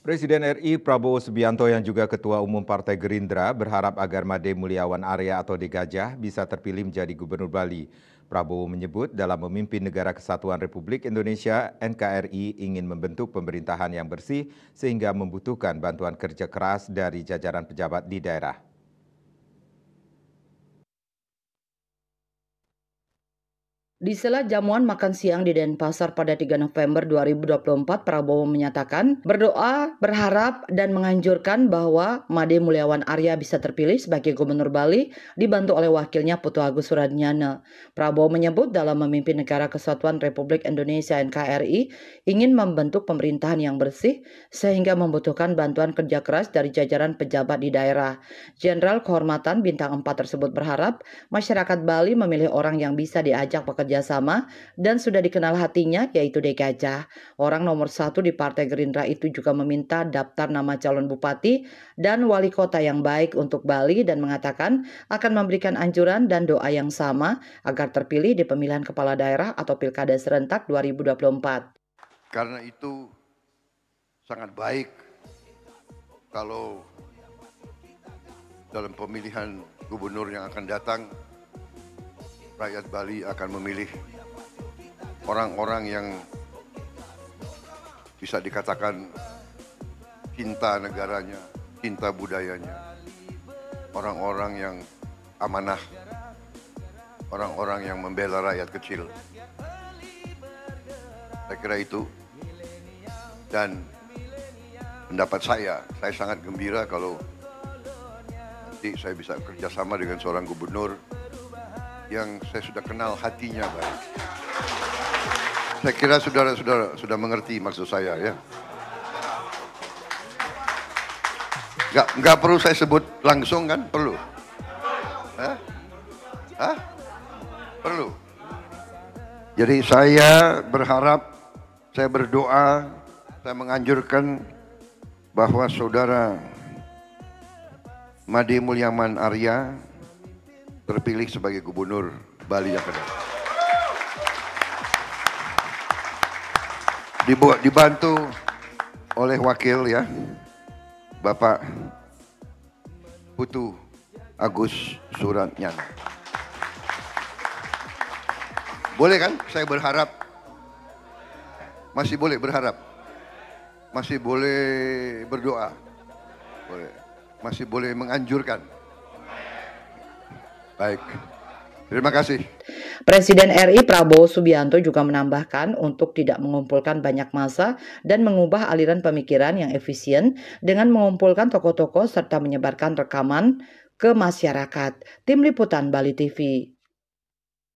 Presiden RI Prabowo Subianto yang juga Ketua Umum Partai Gerindra berharap agar Made Mulyawan Arya atau Degajah bisa terpilih menjadi Gubernur Bali. Prabowo menyebut dalam memimpin Negara Kesatuan Republik Indonesia, NKRI ingin membentuk pemerintahan yang bersih sehingga membutuhkan bantuan kerja keras dari jajaran pejabat di daerah. Di sela jamuan makan siang di Denpasar pada 3 November 2024, Prabowo menyatakan berdoa, berharap, dan menganjurkan bahwa Made Mulyawan Arya bisa terpilih sebagai Gubernur Bali dibantu oleh wakilnya Putu Agus Suradnyana. Prabowo menyebut dalam memimpin Negara Kesatuan Republik Indonesia NKRI ingin membentuk pemerintahan yang bersih sehingga membutuhkan bantuan kerja keras dari jajaran pejabat di daerah. Jenderal Kehormatan Bintang 4 tersebut berharap masyarakat Bali memilih orang yang bisa diajak bekerja sama dan sudah dikenal hatinya, yaitu Degajah. Orang nomor 1 di Partai Gerindra itu juga meminta daftar nama calon bupati dan wali kota yang baik untuk Bali dan mengatakan akan memberikan anjuran dan doa yang sama agar terpilih di pemilihan kepala daerah atau pilkada serentak 2024. Karena itu sangat baik kalau dalam pemilihan gubernur yang akan datang, rakyat Bali akan memilih orang-orang yang bisa dikatakan cinta negaranya, cinta budayanya, orang-orang yang amanah, orang-orang yang membela rakyat kecil. Saya kira itu, dan pendapat saya sangat gembira kalau nanti saya bisa kerjasama dengan seorang gubernur yang saya sudah kenal hatinya baik. Saya kira saudara-saudara sudah mengerti maksud saya ya. Nggak perlu saya sebut langsung kan? Perlu? Perlu. Jadi saya berharap, saya berdoa, saya menganjurkan bahwa saudara Made Mulyawan Arya terpilih sebagai Gubernur Bali yang kedua. Dibantu oleh wakil ya, Bapak Putu Agus Suradnyana. Boleh kan? Saya berharap, masih boleh berharap, masih boleh berdoa, boleh, masih boleh menganjurkan. Baik, terima kasih. Presiden RI Prabowo Subianto juga menambahkan untuk tidak mengumpulkan banyak massa dan mengubah aliran pemikiran yang efisien dengan mengumpulkan tokoh-tokoh serta menyebarkan rekaman ke masyarakat. Tim Liputan Bali TV.